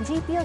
GPO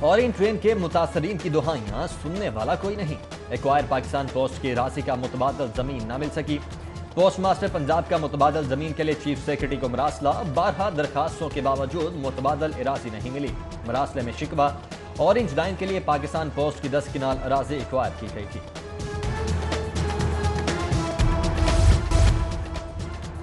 اور ان train کے متاثرین کی دہائیاں سننے والا کوئی نہیں۔ ایکوائر پاکستان پوسٹ کی راضی کا متبادل زمین نہ مل سکی۔ پوسٹ ماسٹر پنجاب کا متبادل زمین کے لیے چیف سیکرٹری کو مراسلہ، 12 درخواستوں کے باوجود متبادل اراضی نہیں ملی۔ مراسلے میں شکوہ، اورنج لائن کے لیے پاکستان پوسٹ کی 10 کنال اراضی ایکوائر کی گئی تھی۔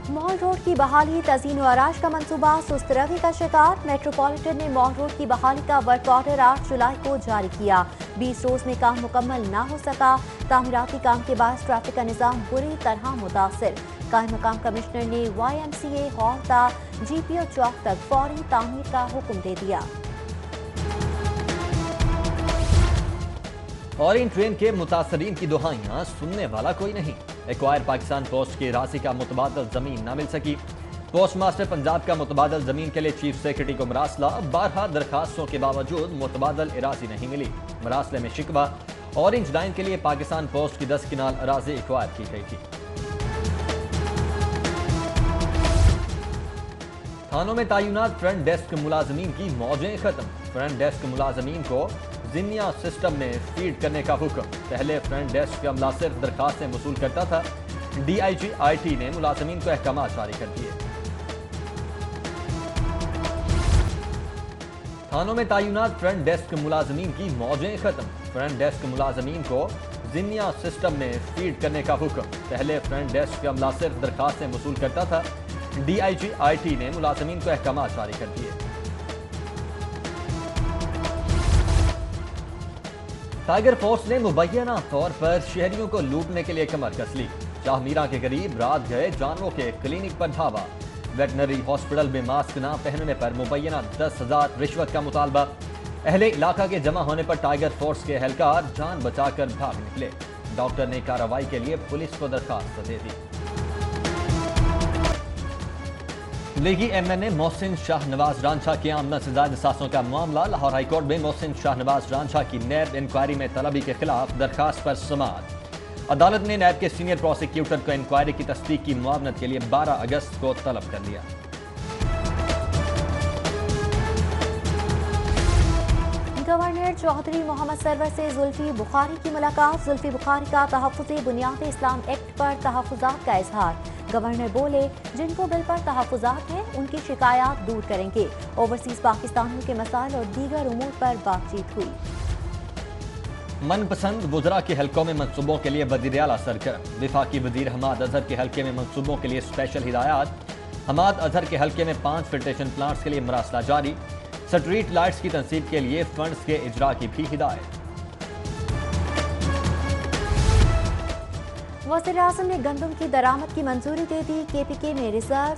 مال روڈ کی بحالی تزئین و آرائش کا منصوبہ سست روی کا شکار۔ میٹروپولیٹن نے مال روڈ کی بحالی کا ورک آرڈر 8 جولائی کو جاری کیا۔ 20 روز میں کام مکمل نہ ہو سکا۔ تعمیراتی کام کے باعث ٹریفک کا نظام بری طرح متاثر۔ قائم مقام کمشنر نے YMCA ہال تا GPO چوک تک فوری تعمیر کا حکم دے دیا۔ اور ان ٹرین کے متاثرین کی دہائیاں سننے والا کوئی نہیں۔ ایکوائر پاکستان پوسٹ کی راضی کا متبادل زمین نہ مل سکی۔ پوسٹ ماسٹر پنجاب کا متبادل زمین کے لیے چیف سیکرٹری کو مراسلہ، 12 درخواستوں کے باوجود متبادل اراضی نہیں ملی۔ مراسلے میں شکوہ، اورنج لائن کے لیے پاکستان پوسٹ کی 10 کنال اراضی ایکوائر کی گئی تھی۔ تھانوں میں تعینات فرنٹ ڈیسک ملازمین کی موجیں ختم۔ فرنٹ ڈیسک ملازمین کو زنیا سسٹم میں فیڈ کرنے کا حکم۔ پہلے فرنٹ ڈیسک کا عملہ صرف درخواستیں وصول کرتا تھا۔ DIG IT نے ملازمین کو احکامات جاری کر دیے۔ تھانوں میں تعینات فرنٹ ڈیسک ملازمین کی موجیں ختم۔ فرنٹ ڈیسک ملازمین کو زنیا سسٹم میں فیڈ کرنے کا حکم۔ پہلے فرنٹ ڈیسک کا عملہ صرف درخواستیں وصول کرتا تھا۔ DIG IT نے ملازمین کو احکامات جاری کر دیے۔ ٹائیگر فورس نے مبینہ طور پر شہریوں کو لوٹنے کے لیے کمر کس لی۔ شاہ میرا کے قریب رات گئے جانوروں کے کلینک پر دھاوا۔ ویٹنری ہاسپٹل میں ماسک نہ پہننے پر مبینہ 10,000 رشوت کا مطالبہ۔ اہل علاقہ کے جمع ہونے پر ٹائیگر فورس کے اہلکار جان بچا کر بھاگ نکلے۔ ڈاکٹر نے کارروائی کے لیے پولیس کو درخواست دے دی۔ لیگی MNA محسن شاہ نواز رانجھا کے آمدن سے زائد اثاثوں کا معاملہ۔ لاہور ہائی کورٹ میں محسن شاہ نواز رانجھا کی نیب انکوائری میں طلبی کے خلاف درخواست پر سماعت۔ عدالت نے نیب کے سینئر پروسیکیوٹر کو انکوائری کی تصدیق کی معاونت کے لیے 12 اگست کو طلب کر لیا۔ گورنر چودھری محمد سرور سے زلفی بخاری کی ملاقات۔ زلفی بخاری کا تحفظی بنیاد اسلام ایکٹ پر تحفظات کا اظہار۔ گورنر بولے جن کو بل پر تحفظات ہیں ان کی شکایات دور کریں گے۔ اوورسیز پاکستانیوں کے مسائل اور دیگر امور پر بات چیت ہوئی۔ من پسند وزراء کے حلقوں میں منصوبوں کے لیے وزیر اعلیٰ سرگرم۔ وفاقی وزیر حماد اظہر کے حلقے میں منصوبوں کے لیے اسپیشل ہدایات۔ حماد اظہر کے حلقے میں 5 فلٹریشن پلانٹس کے لیے مراسلہ جاری۔ سٹریٹ لائٹس کی تنصیب کے لیے فنڈز کے اجرا کی بھی ہدایت۔ وزیر اعظم نے گندم کی درآمد کی منظوری دے دی۔ KPK میں ریزرو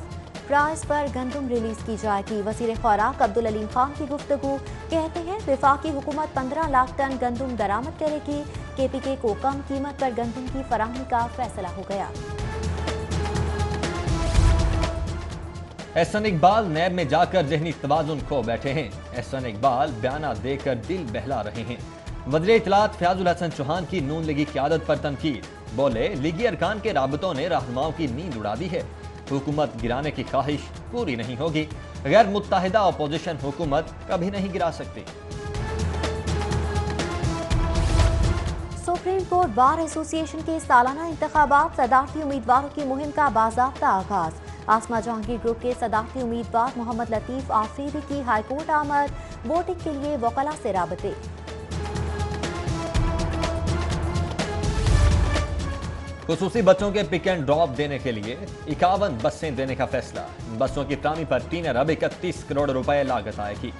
پرائز پر گندم ریلیز کی جائے گی۔ وزیر خوراک عبدالعلیم خان کی گفتگو، کہتے ہیں وفاقی حکومت 15 لاکھ ٹن گندم درآمد کرے گی۔ KPK کو کم قیمت پر گندم کی فراہمی کا فیصلہ ہو گیا۔ احسن اقبال نیب میں جا کر ذہنی توازن کھو بیٹھے ہیں۔ احسن اقبال بیانات دے کر دل بہلا رہے ہیں۔ وزیر اطلاعات فیاض الحسن چوہان کی نون لیگی قیادت پر تنقید۔ بولے لیگی ارکان کے رابطوں نے رہنماؤں کی نیند اڑا دی ہے۔ حکومت گرانے کی خواہش پوری نہیں ہوگی۔ غیر متحدہ اپوزیشن حکومت کبھی نہیں گرا سکتی۔ سپریم کورٹ بار ایسوسی ایشن کے سالانہ انتخابات، صدارتی امیدواروں کی مہم کا باضابطہ آغاز۔ آسما جہانگیر گروپ کے صدارتی امیدوار محمد لطیف آفریدی کی ہائی کورٹ آمد۔ ووٹنگ کے لیے وکلاء سے رابطے۔ خصوصی بسوں کے پک اینڈ ڈراپ دینے کے لیے 51 بسیں دینے کا فیصلہ۔ بسوں کی تعمیر پر 3 ارب 31 کروڑ روپے لاگت آئے گی۔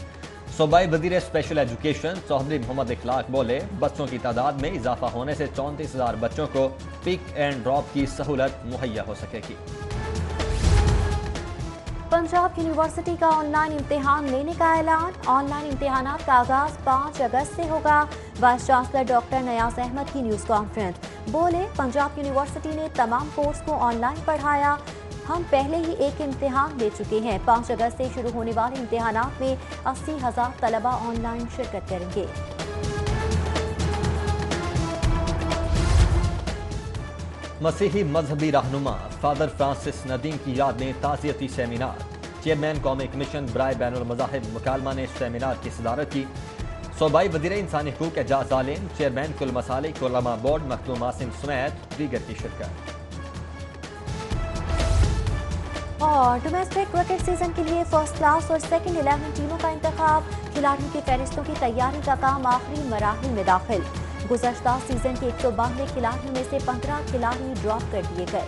صوبائی وزیر اسپیشل ایجوکیشن چودھری محمد اخلاق بولے بسوں کی تعداد میں اضافہ ہونے سے 34,000 بچوں کو پک اینڈ ڈراپ کی سہولت مہیا ہو سکے گی۔ پنجاب یونیورسٹی کا آن لائن امتحان لینے کا اعلان۔ آن لائن امتحانات کا آغاز 5 اگست سے ہوگا۔ وائس چانسلر ڈاکٹر نیاز احمد کی نیوز کانفرنس، بولے پنجاب یونیورسٹی نے تمام کورس کو آن لائن پڑھایا۔ ہم پہلے ہی ایک امتحان لے چکے ہیں۔ 5 اگست سے شروع ہونے والے امتحانات میں 80,000 طلبہ آن لائن شرکت کریں گے۔ مسیحی مذہبی رہنما فادر فرانسس ندیم کی یاد میں تعزیتی سیمینار۔ چیئرمین قومی کمیشن برائے بین المذاہب مکالمہ نے سیمینار کی صدارت کی۔ صوبائی وزیر انسانی حقوق اعجاز عالم، چیئرمین کل مسالک علماء بورڈ مخدوم عاصم سمیت دیگر کی شرکت۔ اور ڈومیسٹک کرکٹ سیزن کے لیے فرسٹ کلاس اور سیکنڈ 11 ٹیموں کا انتخاب، کھلاڑیوں کی فہرستوں کی تیاری کا کام آخری مراحل میں داخل۔ گزشتہ سیزن کے 192 کھلاڑیوں میں سے 15 کھلاڑی ڈراپ کر دیے گئے۔